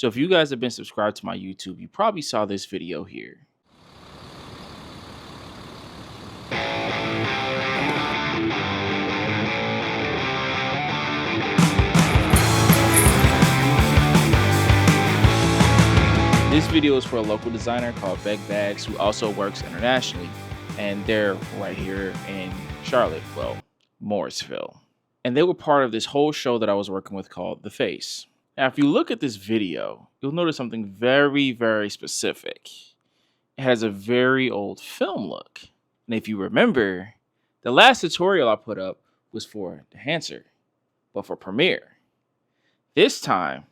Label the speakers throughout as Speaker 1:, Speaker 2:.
Speaker 1: So if you guys have been subscribed to my YouTube, you probably saw this video here. This video is for a local designer called Beck who also works internationally, and they're right here in Charlotte, well, Morrisville. And they were part of this whole show that I was working with called The Face. Now, if you look at this video, you'll notice something very, very specific. It has a very old film look. And if you remember, the last tutorial I put up was for Dehancer, but for Premiere. This time,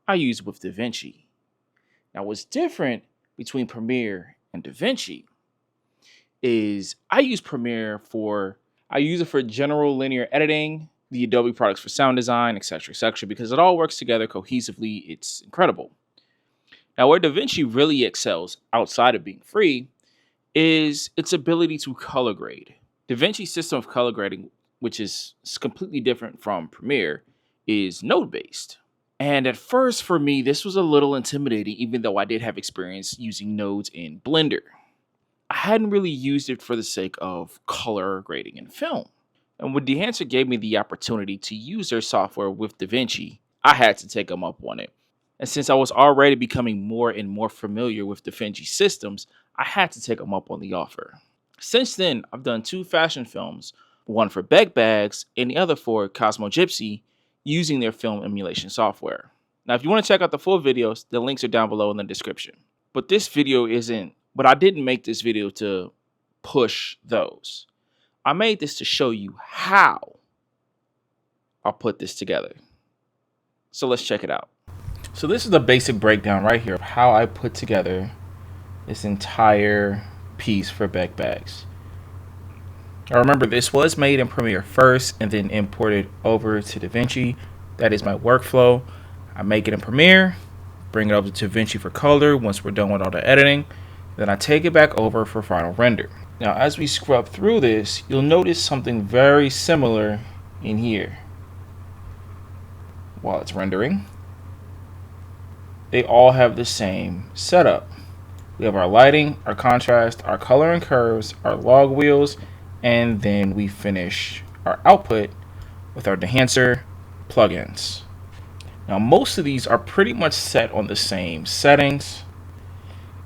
Speaker 1: I used with Davinci. Now, what's different between Premiere and Davinci is I use it for general linear editing, the Adobe products for sound design, etc., because it all works together cohesively. It's incredible. Now, where Davinci really excels outside of being free is its ability to color grade. Davinci's system of color grading, which is completely different from Premiere, is node-based. And at first, for me, this was a little intimidating, even though I did have experience using nodes in Blender. I hadn't really used it for the sake of color grading in film. And when Dehancer gave me the opportunity to use their software with Davinci, I had to take them up on it. And since I was already becoming more and more familiar with Davinci systems, I had to take them up on the offer. Since then, I've done 2 fashion films, one for Beck Bags and the other for Cosmo Gypsy, using their film emulation software. Now, if you want to check out the full videos, the links are down below in the description. But I didn't make this video to push those. I made this to show you how I'll put this together. So let's check it out. So this is the basic breakdown right here of how I put together this entire piece for Beck Bags. Now remember, this was made in Premiere first and then imported over to Davinci. That is my workflow. I make it in Premiere, bring it over to Davinci for color once we're done with all the editing. Then I take it back over for final render. Now, as we scrub through this, you'll notice something very similar in here. While it's rendering, they all have the same setup. We have our lighting, our contrast, our color and curves, our log wheels, and then we finish our output with our Dehancer plugins. Now, most of these are pretty much set on the same settings.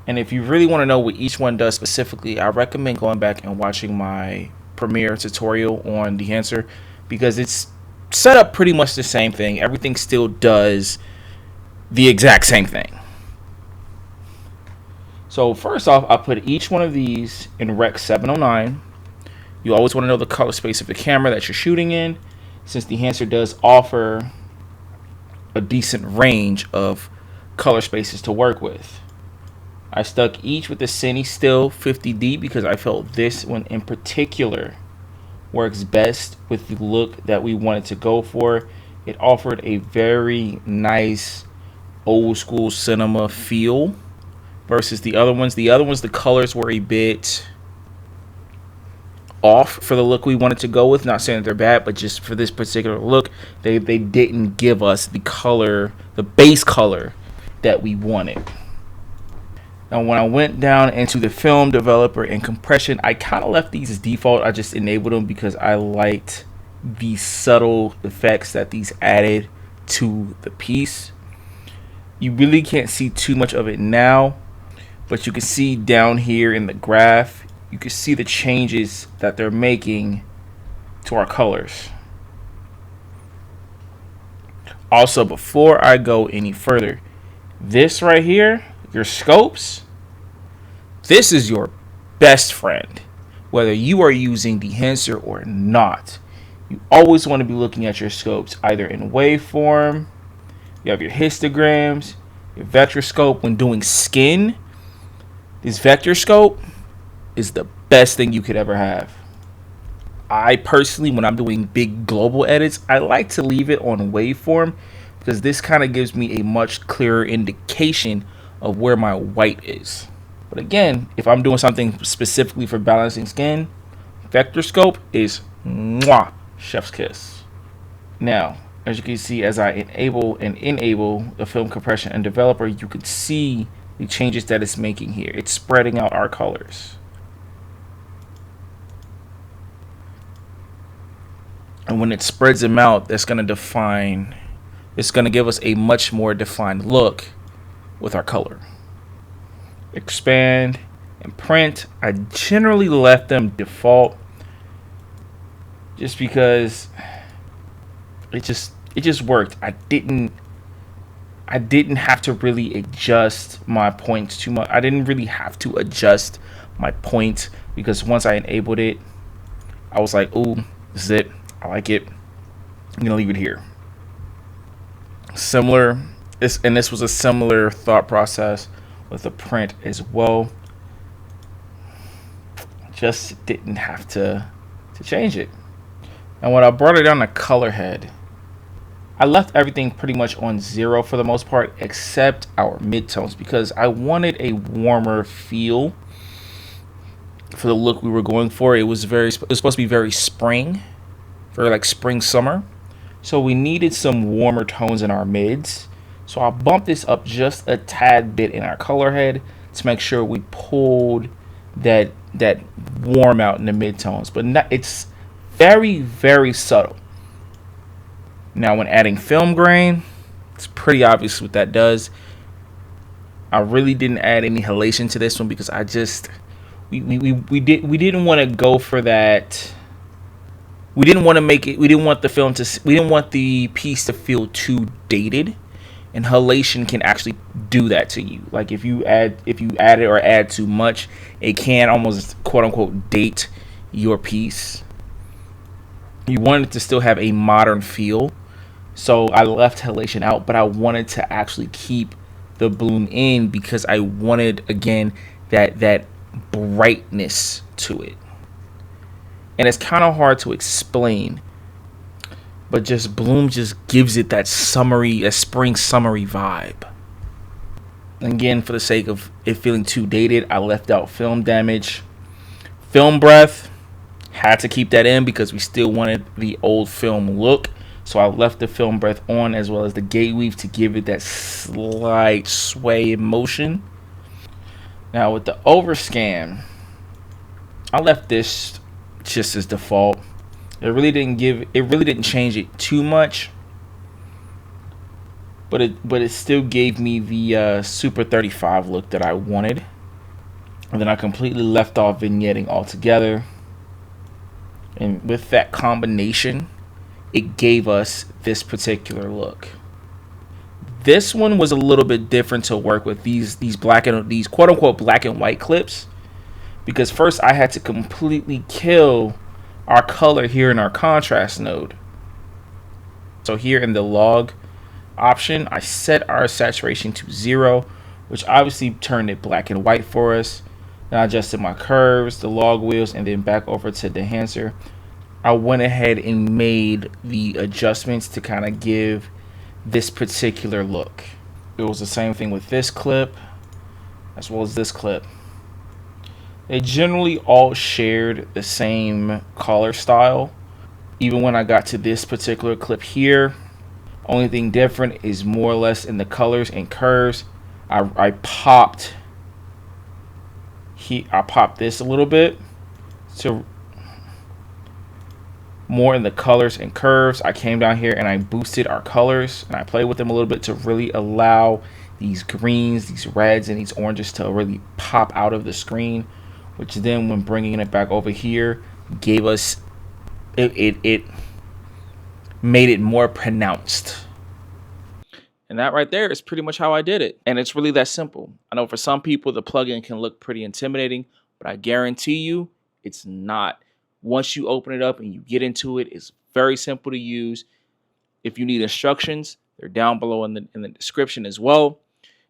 Speaker 1: And if you really want to know what each one does specifically, I recommend going back and watching my Premiere tutorial on Dehancer, because it's set up pretty much the same thing. Everything still does the exact same thing. So first off, I put each one of these in Rec 709. You always want to know the color space of the camera that you're shooting in, since Dehancer does offer a decent range of color spaces to work with. I stuck each with the Cine Still 50D because I felt this one in particular works best with the look that we wanted to go for. It offered a very nice old school cinema feel versus the other ones. The other ones, the colors were a bit off for the look we wanted to go with. Not saying that they're bad, but just for this particular look, they didn't give us the color, the base color that we wanted. Now, when I went down into the film developer and compression, I kind of left these as default. I just enabled them because I liked the subtle effects that these added to the piece. You really can't see too much of it now, but you can see down here in the graph, you can see the changes that they're making to our colors. Also, before I go any further, this right here, your scopes, this is your best friend, whether you are using Dehancer or not. You always want to be looking at your scopes either in waveform. You have your histograms, your vector scope. When doing skin, this vector scope is the best thing you could ever have. I personally, when I'm doing big global edits, I like to leave it on waveform because this kind of gives me a much clearer indication of where my white is. But again, if I'm doing something specifically for balancing skin, vector scope is mwah, chef's kiss. Now, As you can see, as I enable the film compression and developer, you could see the changes that it's making here. It's spreading out our colors. And when it spreads them out, that's going to define, it's going to give us a much more defined look with our color. Expand and print. I generally left them default just because it just worked. I didn't have to really adjust my points too much. I didn't really have to adjust my points because once I enabled it, I was like, "Ooh, this is it. I like it. I'm gonna leave it here." Similar, this was a similar thought process with the print as well. Just didn't have to change it. And when I brought it down to color head, I left everything pretty much on 0 for the most part, except our midtones, because I wanted a warmer feel for the look we were going for. It was supposed to be very spring, very like spring summer. So we needed some warmer tones in our mids. So I bumped this up just a tad bit in our color head to make sure we pulled that warm out in the midtones. But it's very, very subtle. Now when adding film grain, it's pretty obvious what that does. I really didn't add any halation to this one because I just we didn't want to go for that. We didn't want to make it. We didn't want the piece to feel too dated, and halation can actually do that to you. Like if you add it or add too much, it can almost quote unquote date your piece. You want it to still have a modern feel, so I left halation out, but I wanted to actually keep the bloom in because I wanted again that brightness to it. And it's kind of hard to explain, but just bloom just gives it that spring summery vibe. Again, for the sake of it feeling too dated, I left out film damage. Film breath, had to keep that in because we still wanted the old film look. So I left the film breath on as well as the gate weave to give it that slight sway in motion. Now with the overscan, I left this just as default. It really didn't change it too much, but it still gave me the Super 35 look that I wanted. And then I completely left off vignetting altogether, and with that combination, it gave us this particular look. This one was a little bit different to work with these quote unquote black and white clips, because first I had to completely kill our color here in our contrast node. So here in the log option, I set our saturation to 0, which obviously turned it black and white for us. Then I adjusted my curves, the log wheels, and then back over to Dehancer. I went ahead and made the adjustments to kind of give this particular look. It was the same thing with this clip as well as this clip. They generally all shared the same color style. Even when I got to this particular clip here, only thing different is more or less in the colors and curves. I popped this a little bit, so more in the colors and curves. I came down here and I boosted our colors and I played with them a little bit to really allow these greens, these reds, and these oranges to really pop out of the screen, which then when bringing it back over here gave us it made it more pronounced. And that right there is pretty much how I did it. And it's really that simple. I know for some people the plugin can look pretty intimidating, but I guarantee you it's not. Once you open it up and you get into it, it's very simple to use. If you need instructions, they're down below in the description as well.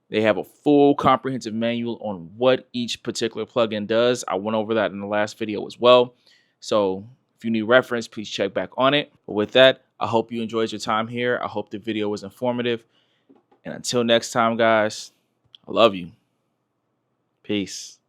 Speaker 1: They have a full comprehensive manual on what each particular plugin does. I went over that in the last video as well. So if you need reference, please check back on it. But with that, I hope you enjoyed your time here. I hope the video was informative. And until next time, guys, I love you. Peace.